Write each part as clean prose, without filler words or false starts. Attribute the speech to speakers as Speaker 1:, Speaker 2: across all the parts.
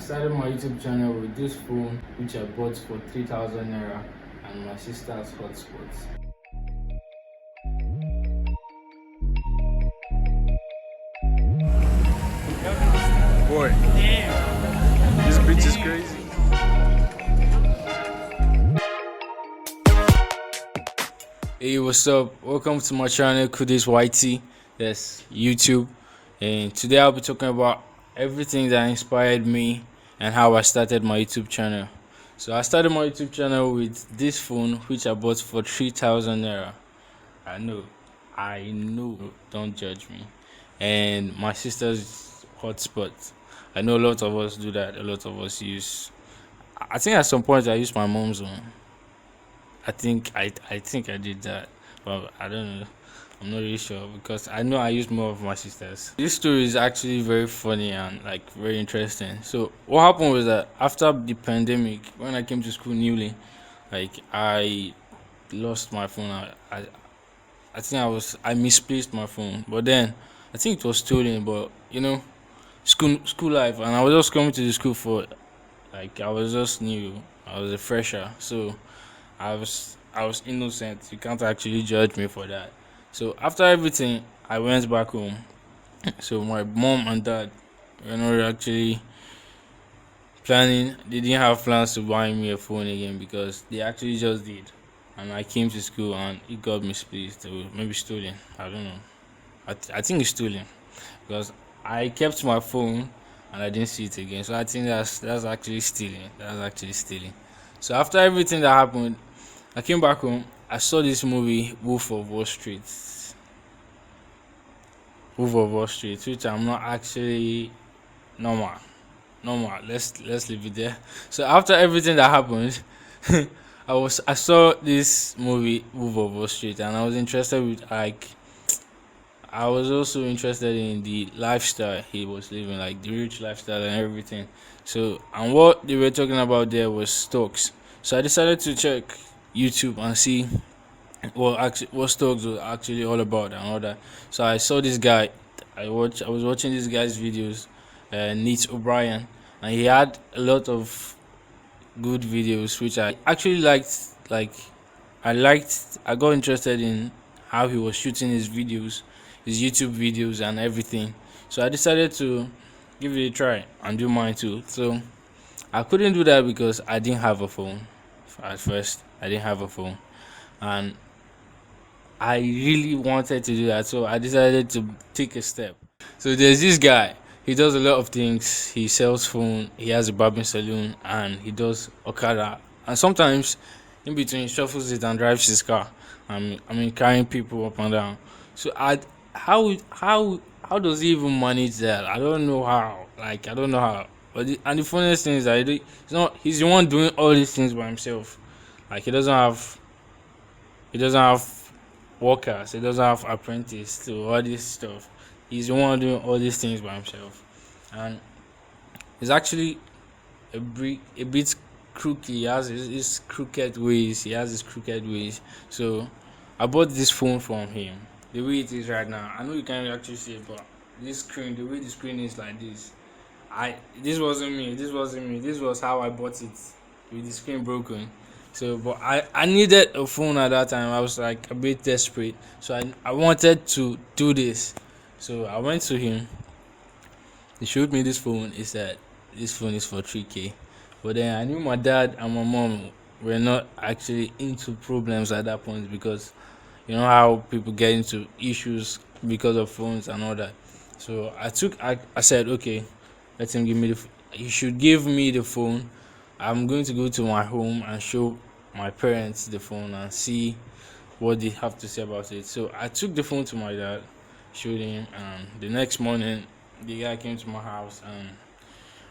Speaker 1: started my YouTube channel with this phone which I bought for 3,000 naira and my sister's hotspots.
Speaker 2: Boy, this bitch is crazy.
Speaker 1: Hey, what's up? Welcome to my channel, Kudis YT. That's YouTube. And today I'll be talking about everything that inspired me and how I started my YouTube channel. So I started my YouTube channel with this phone which I bought for 3,000 naira. I know, don't judge me. And my sister's hotspot. I know a lot of us do that, a lot of us use. I think at some point I used my mom's one. I think I did that, but I don't know. I'm not really sure because I know I used more of my sister's. This story is actually very funny and like very interesting. So what happened was that after the pandemic, when I came to school newly, like I lost my phone. I think I misplaced my phone, but then I think it was stolen. But school life, and I was just coming to the school for like I was just new. I was a fresher, so I was innocent. You can't actually judge me for that. So after everything, I went back home. So my mom and dad were not actually planning. They didn't have plans to buy me a phone again because they actually just did. And I came to school and it got misplaced or maybe stolen. I don't know. I think it's stolen because I kept my phone and I didn't see it again. So I think that's actually stealing. That's actually stealing. So after everything that happened, I came back home. I saw this movie, Wolf of Wall Street. Wolf of Wall Street, which I'm not actually normal. Normal. Let's leave it there. So after everything that happened, I saw this movie, Wolf of Wall Street, and I was interested with like I was also interested in the lifestyle he was living, like the rich lifestyle and everything. So, and what they were talking about there was stocks. So I decided to check YouTube and see what stocks was actually all about and all that. So I saw this guy. I was watching this guy's videos, Nate O'Brien, and he had a lot of good videos which I actually liked. Like I got interested in how he was shooting his videos, his YouTube videos and everything. So I decided to give it a try and do mine too. So I couldn't do that because I didn't have a phone. At first, I didn't have a phone, and I really wanted to do that. So I decided to take a step. So there's this guy. He does a lot of things. He sells phone. He has a barbering salon, and he does okada. And sometimes, in between, he shuffles it and drives his car. I mean, carrying people up and down. So how does he even manage that? I don't know how. Like I don't know how. And the funniest thing is that he's the one doing all these things by himself. Like he doesn't have workers. He doesn't have apprentice to all this stuff. He's the one doing all these things by himself, and he's actually a bit crooked. He has his crooked ways. He has his crooked ways. So I bought this phone from him. The way it is right now, I know you can't actually see it, but the way the screen is like this. This wasn't me. This wasn't me. This was how I bought it with the screen broken. So, but I needed a phone at that time. I was like a bit desperate. So I wanted to do this. So I went to him. He showed me this phone. He said this phone is for 3K. But then I knew my dad and my mom were not actually into problems at that point because you know how people get into issues because of phones and all that. So I said, okay, let him give me he should give me the phone. I'm going to go to my home and show my parents the phone and see what they have to say about it. So I took the phone to my dad, showed him, and the next morning the guy came to my house and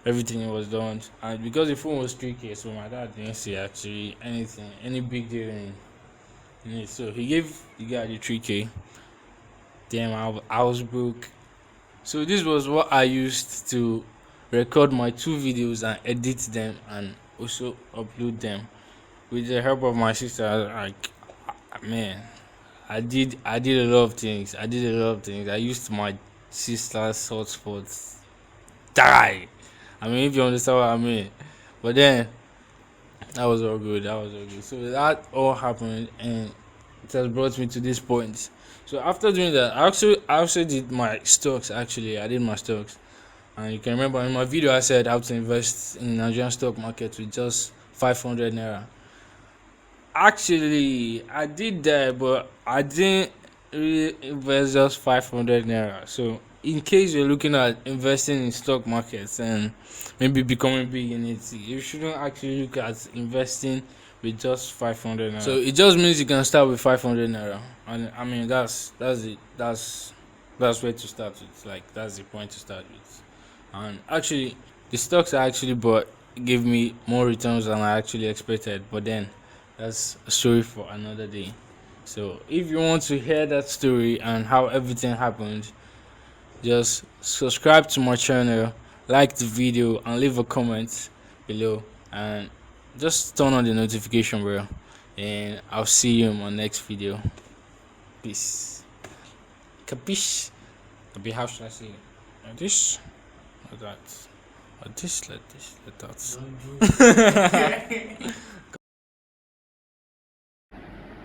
Speaker 1: everything was done. And because the phone was 3K, so my dad didn't see actually anything, any big deal in it. So he gave the guy the 3K. Damn, I was broke. So this was what I used to record my two videos and edit them and also upload them with the help of my sister. Like, man, I did a lot of things. I used my sister's hotspots. Die. I mean, if you understand what I mean. But then that was all good. That was all good. So that all happened, and it has brought me to this point. So after doing that, I also did my stocks. Actually, I did my stocks, and you can remember in my video I said how to invest in Nigerian stock market with just 500 naira. Actually, I did that, but I didn't really invest just 500 naira. So, in case you're looking at investing in stock markets and maybe becoming big in it, you shouldn't actually look at investing with just 500 naira. So, it just means you can start with 500 naira. And I mean, that's it. That's where to start with. Like, that's the point to start with. And actually, the stocks I actually bought gave me more returns than I actually expected. But then, that's a story for another day. So if you want to hear that story and how everything happened, just subscribe to my channel, like the video, and leave a comment below, and just turn on the notification bell. And I'll see you in my next video. Peace. Capiche? Capiche, how should I say it? Like this? Like that? Like this? Like this? Like that?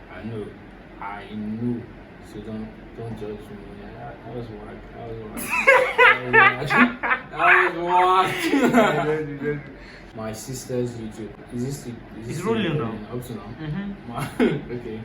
Speaker 1: I know. So don't judge me. That was whack. That was whack. My sister's YouTube. Is this
Speaker 3: It's rolling now.
Speaker 1: Up to now.
Speaker 3: Mm-hmm.
Speaker 1: Okay.